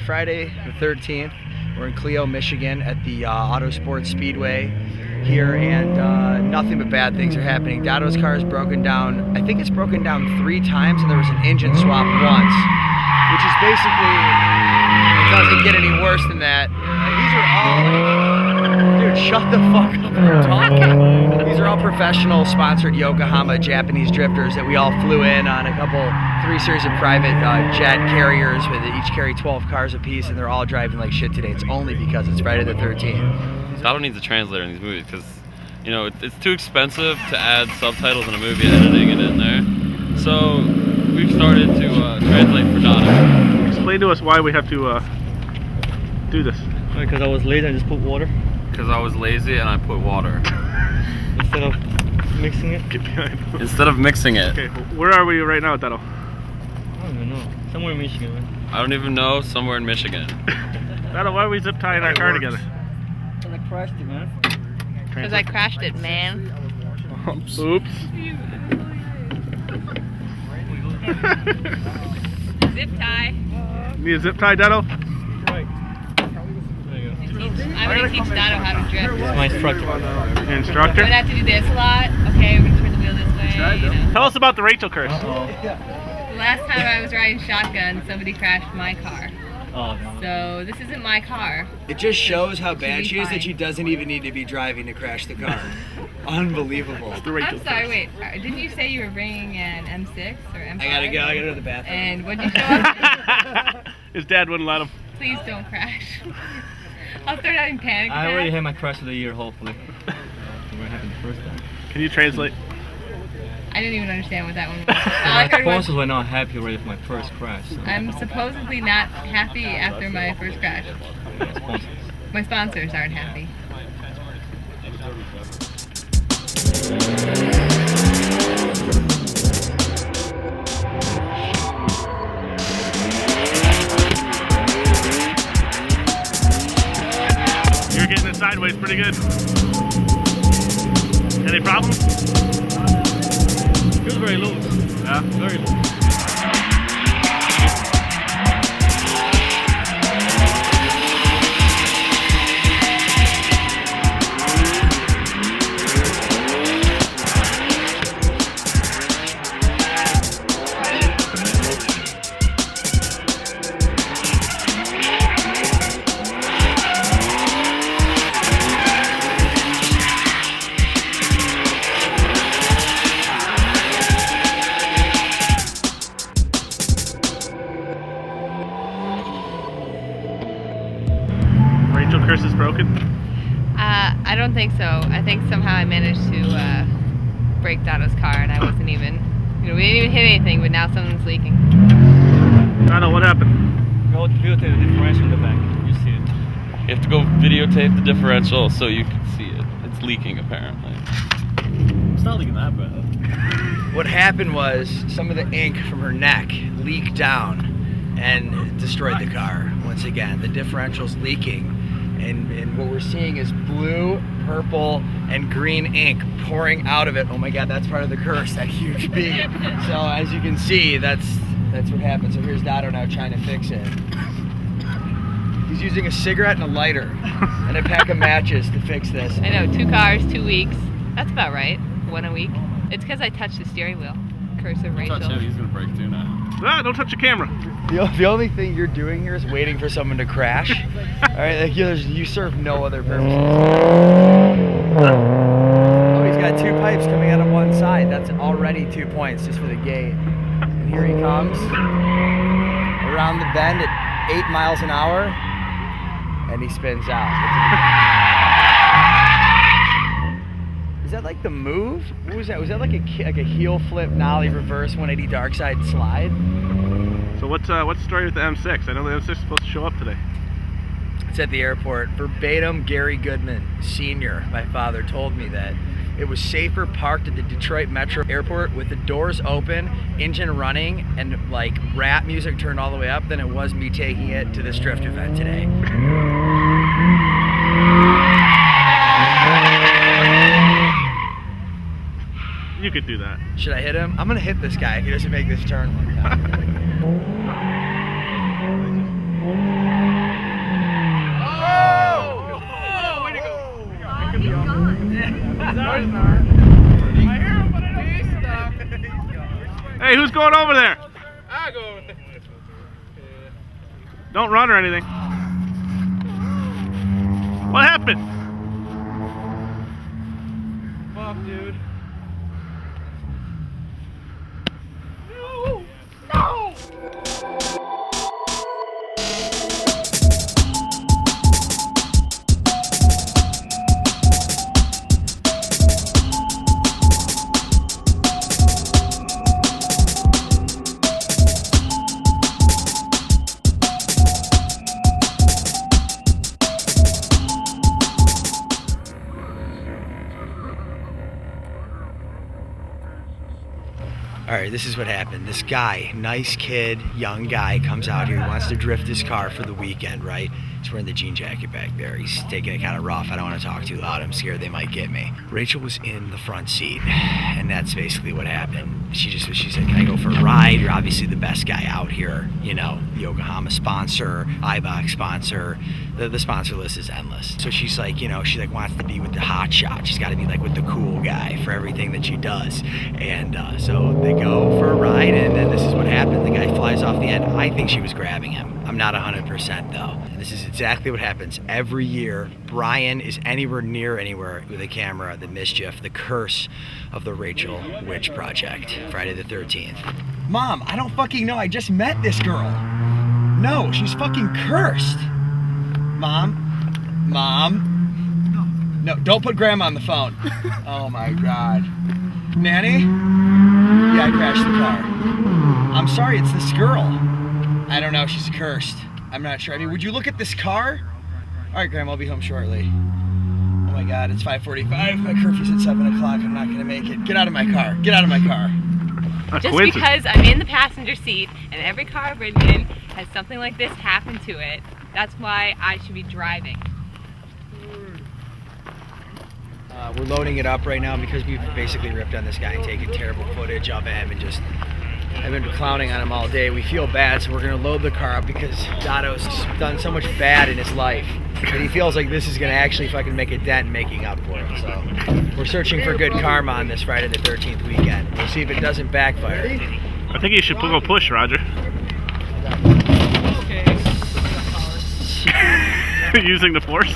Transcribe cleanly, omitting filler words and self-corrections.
Friday the 13th. We're in Clio, Michigan at the Autosport Speedway here, and nothing but bad things are happening. Dado's car is broken down. I think it's broken down 3 times, and there was an engine swap once, which is basically, it doesn't get any worse than that. These are all, dude, shut the fuck up, I'm talking. These are all professional sponsored Yokohama Japanese drifters that we all flew in on a couple, 3 series of private jet carriers with each carry 12 cars apiece, and they're all driving like shit today. It's only because it's Friday the 13th. Dado needs a translator in these movies because, you know, it's too expensive to add subtitles in a movie and editing it in there. So we've started to translate for Dado. Explain to us why we have to do this. Because I was lazy, I just put water. Because I was lazy and I put water. Instead of mixing it. Get behind. Instead of mixing it. Okay, where are we right now, Dado? I don't even know. Somewhere in Michigan, man. I don't even know, somewhere in Michigan. Dado, why are we zip tying our car together? Because I crashed it, man. Because I crashed it, man. Oops. Zip tie. Need a zip tie, Dado? Right. There you go. I'm going to teach Dado how to drift. It's my instructor. Your instructor? I'm going to have to do this a lot. Okay, we're going to turn the wheel this way. You know. Tell us about the Rachel curse. Last time I was riding shotgun, somebody crashed my car. Oh, no. So this isn't my car. It just shows how bad be she is fine. that she doesn't even need to be driving to crash the car. Unbelievable. The Rachel I'm sorry, curse. wait. Didn't you say you were bringing an M6 or M5? I gotta go to the bathroom. And what'd you show up? His dad wouldn't let him. Please don't crash. I'll start having panic I already attacks. had my crash of the year, hopefully. What happened the first time? Can you translate? I didn't even understand what that one was. All I My heard was, sponsors were not happy already for my first crash. So. I'm supposedly not happy after my first crash. Sponsors. My sponsors aren't happy. You're getting it sideways pretty good. Any problems? Feels very loose. Yeah, Very loose. Rachel curse is broken. I don't think so. I think somehow I managed to break Dado's car, and I wasn't even, we didn't even hit anything, but now something's leaking. Dado, what happened? Go to videotape the differential in the back. You see it. You have to go videotape the differential so you can see it. It's leaking apparently. It's not leaking that bad. What happened was some of the ink from her neck leaked down and destroyed the car once again. The differential's leaking, and what we're seeing is blue, purple, and green ink pouring out of it. Oh my god, that's part of the curse, that huge bead. So as you can see, that's what happened. So here's Dado now trying to fix it. He's using a cigarette and a lighter and a pack of matches to fix this. I know, 2 cars, 2 weeks. That's about right. 1 a week. It's because I touched the steering wheel. Curse of Rachel. Touch him, he's gonna break too now. Ah, don't touch the camera. The only thing you're doing here is waiting for someone to crash. All right, like you serve no other purpose. Oh, he's got 2 pipes coming out of one side. That's already 2 points just for the gate. And here he comes around the bend at 8 miles an hour, and he spins out. Is that like the move? What was that? Was that like a heel flip, nollie, reverse 180 dark side slide? So what's the story with the M6? I know the M6 is supposed to show up today. It's at the airport. Verbatim, Gary Goodman, Sr., my father, told me that it was safer parked at the Detroit Metro Airport with the doors open, engine running, and like rap music turned all the way up than it was me taking it to this drift event today. You could do that. Should I hit him? I'm gonna hit this guy if he doesn't make this turn one time. Hey, who's going over there? I go over there. Don't run or anything. What happened? Fuck, dude. All right, this is what happened. This guy, nice kid, young guy, comes out here. He wants to drift his car for the weekend, right? He's wearing the jean jacket back there. He's taking it kind of rough. I don't want to talk too loud. I'm scared they might get me. Rachel was in the front seat, and that's basically what happened. She said, can I go for a ride? You're obviously the best guy out here. You know, the Yokohama sponsor, iBox sponsor. The sponsor list is endless. So she's like, you know, she like wants to be with the hot shot. She's got to be like with the cool guy for everything that she does. And so they go for a ride, and then this is what happened. The guy flies off the end. I think she was grabbing him. I'm not 100% though. And this is exactly what happens every year. Brian is anywhere near anywhere with a camera, the Mischief, the curse of the Rachel Witch Project, Friday the 13th. Mom, I don't fucking know. I just met this girl. No, she's fucking cursed. Mom? No, don't put Grandma on the phone. Oh my God. Nanny? Yeah, I crashed the car. I'm sorry, it's this girl. I don't know, she's cursed. I'm not sure. I mean, would you look at this car? All right, Grandma, I'll be home shortly. Oh my God, it's 5:45. My curfew's at 7 o'clock. I'm not gonna make it. Get out of my car. Get out of my car. Just because I'm in the passenger seat and every car I've ridden in has something like this happen to it, that's why I should be driving. We're loading it up right now because we've basically ripped on this guy and taken terrible footage of him and just I've been clowning on him all day. We feel bad, so we're gonna load the car up because Dado's done so much bad in his life that he feels like this is gonna actually fucking make a dent in making up for it. So we're searching for good karma on this Friday the 13th weekend. We'll see if it doesn't backfire. I think you should go push, Roger. Okay. Using the force?